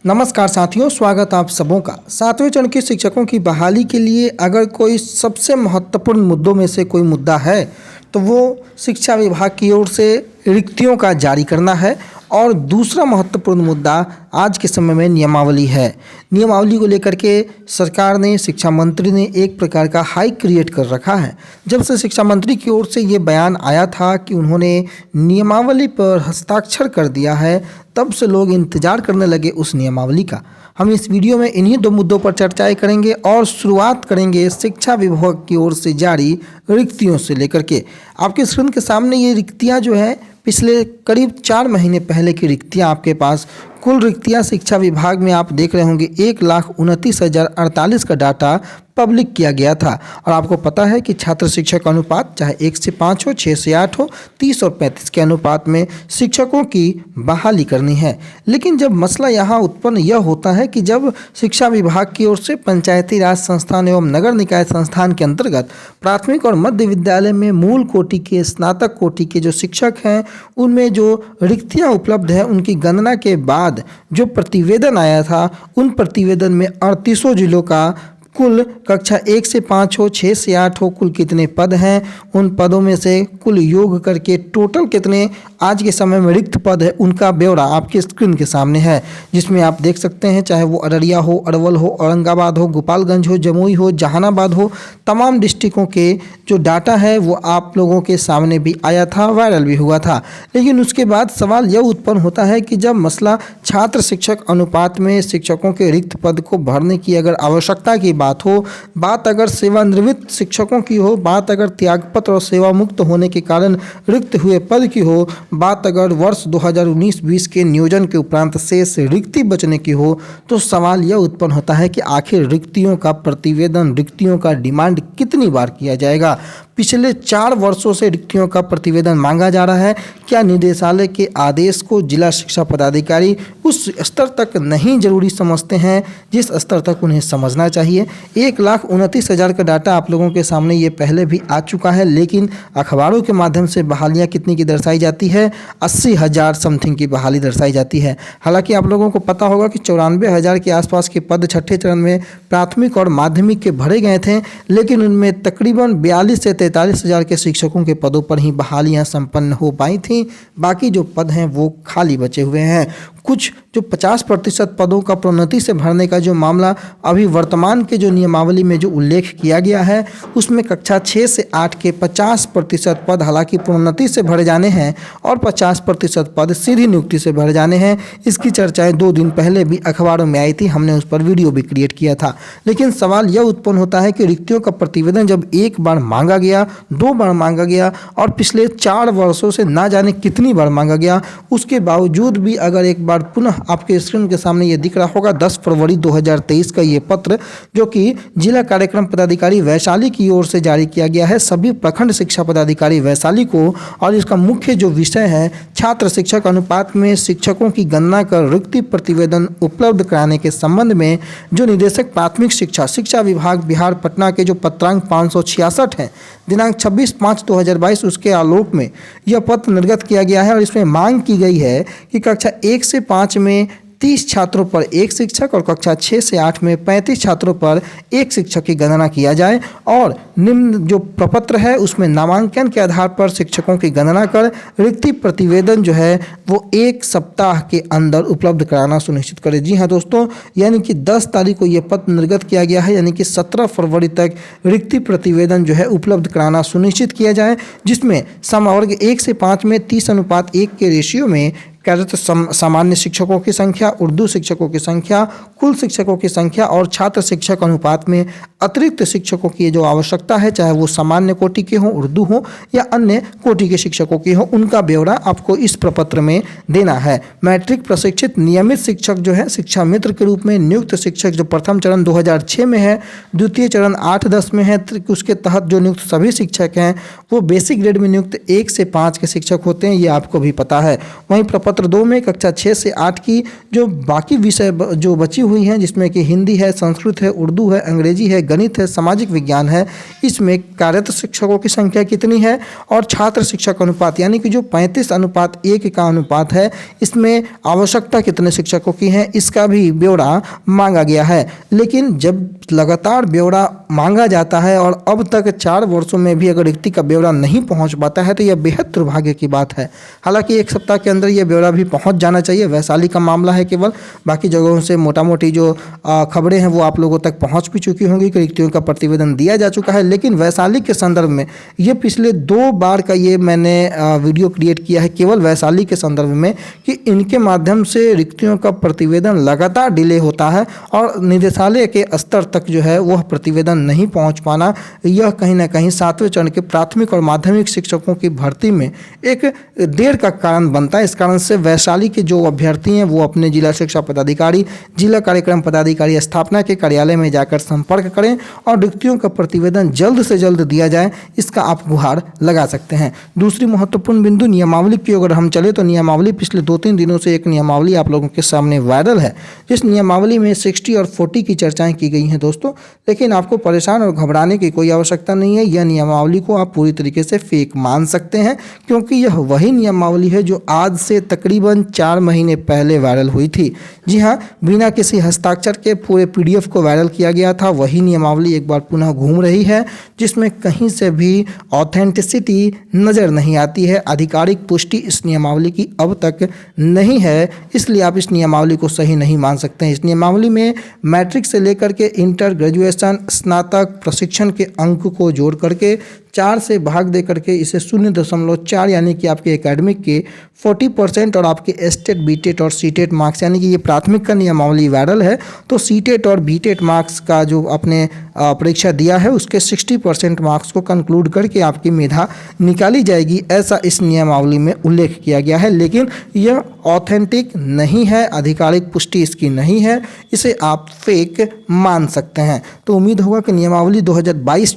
नमस्कार साथियों, स्वागत आप सबों का। 7वें चरण के शिक्षकों की बहाली के लिए अगर कोई सबसे महत्वपूर्ण मुद्दों में से कोई मुद्दा है तो वो शिक्षा विभाग की ओर से रिक्तियों का जारी करना है। और दूसरा महत्वपूर्ण मुद्दा आज के समय में नियमावली है। नियमावली को लेकर के सरकार ने, शिक्षा मंत्री ने एक प्रकार का हाइक क्रिएट कर रखा है। जब से शिक्षा मंत्री की ओर से ये बयान आया था कि उन्होंने नियमावली पर हस्ताक्षर कर दिया है, तब से लोग इंतजार करने लगे उस नियमावली का। हम इस वीडियो में इन्हीं दो मुद्दों पर चर्चाएं करेंगे और शुरुआत करेंगे शिक्षा विभाग की ओर से जारी रिक्तियों से लेकर के। आपके स्क्रीन के सामने ये रिक्तियां जो है पिछले करीब 4 महीने पहले की रिक्तियां आपके पास। कुल रिक्तियां शिक्षा विभाग में आप देख रहे होंगे 1,29,048 का डाटा पब्लिक किया गया था। और आपको पता है कि छात्र शिक्षक अनुपात चाहे 1 से 5 हो, 6 से 8 हो, 30 और 35 के अनुपात में शिक्षकों की बहाली करनी है। लेकिन जब मसला यहाँ उत्पन्न यह होता है कि जब शिक्षा विभाग की ओर से पंचायती राज संस्थान एवं नगर निकाय संस्थान के अंतर्गत प्राथमिक और मध्य विद्यालय में मूल कोटि के, स्नातक कोटि के जो शिक्षक हैं, उनमें जो रिक्तियाँ उपलब्ध हैं, उनकी गणना के बाद जो प्रतिवेदन आया था, उन प्रतिवेदन में 38 जिलों का कुल कक्षा 1 से 5 हो, 6 से 8 हो, कुल कितने पद हैं, उन पदों में से कुल योग करके टोटल कितने आज के समय में रिक्त पद है, उनका ब्यौरा आपके स्क्रीन के सामने है। जिसमें आप देख सकते हैं, चाहे वो अररिया हो, अरवल हो, औरंगाबाद हो, गोपालगंज हो, जमुई हो, जहानाबाद हो, तमाम डिस्ट्रिक्टों के जो डाटा है वो आप लोगों के सामने भी आया था, वायरल भी हुआ था। लेकिन उसके बाद सवाल यह उत्पन्न होता है कि जब मसला छात्र शिक्षक अनुपात में शिक्षकों के रिक्त पद को भरने की अगर आवश्यकता की बात हो, बात अगर सेवानिवृत्त शिक्षकों की हो, बात अगर त्यागपत्र और सेवा मुक्त होने के कारण रिक्त हुए पद की हो, बात अगर वर्ष 2019-20 के नियोजन के उपरांत शेष रिक्ति बचने की हो, तो सवाल यह उत्पन्न होता है कि आखिर रिक्तियों का प्रतिवेदन, रिक्तियों का डिमांड कितनी बार किया जाएगा। पिछले 4 वर्षों से रिक्तियों का प्रतिवेदन मांगा जा रहा है। क्या निदेशालय के आदेश को जिला शिक्षा पदाधिकारी उस स्तर तक नहीं जरूरी समझते हैं जिस स्तर तक उन्हें समझना चाहिए। 1,29,000 का डाटा आप लोगों के सामने ये पहले भी आ चुका है, लेकिन अखबारों के माध्यम से बहालियाँ कितनी की दर्शाई जाती है, 80,000 समथिंग की बहाली दर्शाई जाती है। हालांकि आप लोगों को पता होगा कि 94,000 के आसपास के पद छठे चरण में प्राथमिक और माध्यमिक के भरे गए थे, लेकिन उनमें तकरीबन 42 से 43,000 के शिक्षकों के पदों पर ही बहालियां संपन्न हो पाई थीं। बाकी जो पद हैं वो खाली बचे हुए हैं। कुछ जो 50% पदों का प्रोन्नति से भरने का जो मामला अभी वर्तमान के जो नियमावली में जो उल्लेख किया गया है, उसमें कक्षा 6 से 8 के 50% पद हालांकि प्रोन्नति से भरे जाने हैं और 50% पद सीधी नियुक्ति से भरे जाने हैं। इसकी चर्चाएं 2 दिन पहले भी अखबारों में आई थी, हमने उस पर वीडियो भी क्रिएट किया था। लेकिन सवाल यह उत्पन्न होता है कि रिक्तियों का प्रतिवेदन जब एक बार मांगा गया, 2 बार मांगा गया और पिछले 4 वर्षों से ना जाने कितनी बार मांगा गया, उसके बावजूद भी अगर एक बार पुनः आपके स्क्रीन के सामने ये दिख रहा होगा 10 फरवरी 2023 का ये पत्र, जो कि जिला कार्यक्रम पदाधिकारी वैशाली की ओर से जारी किया गया है सभी प्रखंड शिक्षा पदाधिकारी वैशाली को। और इसका मुख्य जो विषय है, छात्र शिक्षक अनुपात में शिक्षकों की गणना कर रिक्ति प्रतिवेदन उपलब्ध कराने के संबंध में जो निदेशक प्राथमिक शिक्षा, शिक्षा विभाग बिहार पटना के जो पत्रांक 566 है, दिनांक 26/5/2022 उसके आलोक में यह पत्र निर्गत किया गया है। और इसमें मांग की गई है कि कक्षा 1 से 5 में 30 छात्रों पर 1 शिक्षक और कक्षा 6 से 8 में 35 छात्रों पर 1 शिक्षक की गणना किया जाए। और निम्न जो प्रपत्र है उसमें नामांकन के आधार पर शिक्षकों की गणना कर रिक्ति प्रतिवेदन जो है वो 1 सप्ताह के अंदर उपलब्ध कराना सुनिश्चित करे। जी हाँ दोस्तों, यानी कि 10 तारीख को यह पत्र निर्गत किया गया है, यानी कि 17 फरवरी तक रिक्ति प्रतिवेदन जो है उपलब्ध कराना सुनिश्चित किया जाए, जिसमें समवर्ग 1 से 5 में 30:1 के रेशियो में कैडेट सामान्य शिक्षकों की संख्या, उर्दू शिक्षकों की संख्या, कुल शिक्षकों की संख्या और छात्र शिक्षक अनुपात में अतिरिक्त शिक्षकों की जो आवश्यकता है, चाहे वो सामान्य कोटि के हों, उर्दू हो या अन्य कोटि के शिक्षकों की हो, उनका ब्यौरा आपको इस प्रपत्र में देना है। मैट्रिक प्रशिक्षित नियमित शिक्षक जो है, शिक्षा मित्र के रूप में नियुक्त शिक्षक जो प्रथम चरण 2006 में है, द्वितीय चरण 8-10 में है, उसके तहत जो नियुक्त सभी शिक्षक हैं वो बेसिक ग्रेड में नियुक्त 1 से 5 के शिक्षक होते हैं, ये आपको भी पता है। वहीं सत्र 2 में कक्षा 6 से 8 की जो बाकी विषय जो बची हुई हैं, जिसमें कि हिंदी है, संस्कृत है, उर्दू है, अंग्रेजी है, गणित है, सामाजिक विज्ञान है, इसमें कार्यरत शिक्षकों की संख्या कितनी है और छात्र शिक्षक अनुपात यानी कि जो 35:1 का अनुपात है, इसमें आवश्यकता कितने शिक्षकों की है, इसका भी ब्यौरा मांगा गया है। लेकिन जब लगातार ब्यौरा मांगा जाता है और अब तक 4 वर्षों में भी अगर रिक्ति का ब्यौरा नहीं पहुंच पाता है तो यह बेहद दुर्भाग्य की बात है। हालांकि 1 सप्ताह के अंदर यह ब्यौरा भी पहुंच जाना चाहिए। वैशाली का मामला है केवल, बाकी जगहों से मोटा मोटी जो खबरें हैं वो आप लोगों तक पहुंच भी चुकी होंगी कि रिक्तियों का प्रतिवेदन दिया जा चुका है। लेकिन वैशाली के संदर्भ में ये पिछले 2 बार का ये मैंने वीडियो क्रिएट किया है केवल वैशाली के संदर्भ में कि इनके माध्यम से रिक्तियों का प्रतिवेदन लगातार डिले होता है और निदेशालय के स्तर तक जो है वह प्रतिवेदन नहीं पहुंच पाना, यह कहीं ना कहीं 7वें चरण के प्राथमिक और माध्यमिक शिक्षकों की भर्ती में एक देर का कारण बनता है। इस कारण से वैशाली के जो अभ्यर्थी हैं वो अपने जिला शिक्षा पदाधिकारी, जिला कार्यक्रम पदाधिकारी स्थापना के कार्यालय में जाकर संपर्क करें और रिक्तियों का प्रतिवेदन जल्द से जल्द दिया जाए, इसका आप गुहार लगा सकते हैं। दूसरी महत्वपूर्ण बिंदु नियमावली की अगर हम चले तो नियमावली पिछले 2-3 दिनों से एक नियमावली आप लोगों के सामने वायरल है। जिस नियमावली में 60 और 40 की चर्चाएं की गई हैं दोस्तों, लेकिन आपको परेशान और घबराने की कोई आवश्यकता नहीं है। यह नियमावली को आप पूरी तरीके से फेक मान सकते हैं क्योंकि यह वही नियमावली है जो आज से तकरीबन 4 महीने पहले वायरल हुई थी। जी हाँ, बिना किसी हस्ताक्षर के पूरे PDF को वायरल किया गया था। वही नियमावली एक बार पुनः घूम रही है जिसमें कहीं से भी ऑथेंटिसिटी नज़र नहीं आती है। आधिकारिक पुष्टि इस नियमावली की अब तक नहीं है, इसलिए आप इस नियमावली को सही नहीं मान सकते हैं। इस नियमावली में मैट्रिक से लेकर के इंटर, ग्रेजुएशन, स्नातक, प्रशिक्षण के अंक को जोड़ करके 4 से भाग दे करके इसे 0.4 यानी कि आपके एकेडमिक के 40% और आपके स्टेट, बीटेट और सीटेट मार्क्स, यानी कि ये प्राथमिक का नियमावली वायरल है तो सीटेट और बीटेट मार्क्स का जो आपने परीक्षा दिया है उसके 60% मार्क्स को कंक्लूड करके आपकी मेधा निकाली जाएगी, ऐसा इस नियमावली में उल्लेख किया गया है। लेकिन यह ऑथेंटिक नहीं है, आधिकारिक पुष्टि इसकी नहीं है, इसे आप फेक मान सकते हैं। तो उम्मीद होगा कि नियमावली 2022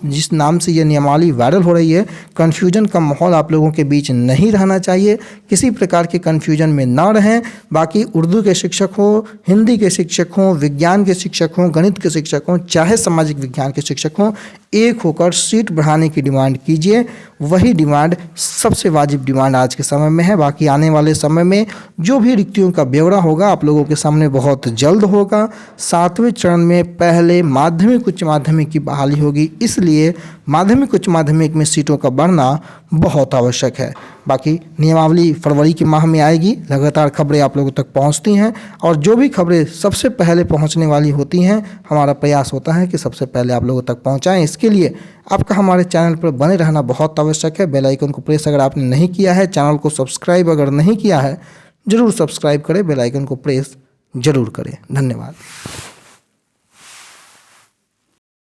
जिस नाम से यह नियमावली वायरल हो रही है, कन्फ्यूजन का माहौल आप लोगों के बीच नहीं रहना चाहिए। किसी प्रकार के कन्फ्यूजन में ना रहें। बाकी उर्दू के शिक्षक हो, हिंदी के शिक्षक हों, विज्ञान के शिक्षक हों, गणित के शिक्षक हों, चाहे सामाजिक विज्ञान के शिक्षक हों, एक होकर सीट बढ़ाने की डिमांड कीजिए। वही डिमांड सबसे वाजिब डिमांड आज के समय में है। बाकी आने वाले समय में जो भी रिक्तियों का ब्यौरा होगा आप लोगों के सामने बहुत जल्द होगा। 7वें चरण में पहले माध्यमिक उच्च माध्यमिक की बहाली होगी, इसलिए माध्यमिक उच्च माध्यमिक में सीटों का बढ़ना बहुत आवश्यक है। बाकी नियमावली फरवरी के माह में आएगी। लगातार खबरें आप लोगों तक पहुंचती हैं और जो भी खबरें सबसे पहले पहुंचने वाली होती हैं, हमारा प्रयास होता है कि सबसे पहले आप लोगों तक पहुंचाएं। इसके लिए आपका हमारे चैनल पर बने रहना बहुत आवश्यक है। बेल आइकन को प्रेस अगर आपने नहीं किया है, चैनल को सब्सक्राइब अगर नहीं किया है, ज़रूर सब्सक्राइब करें, बेल आइकन को प्रेस ज़रूर करें। धन्यवाद।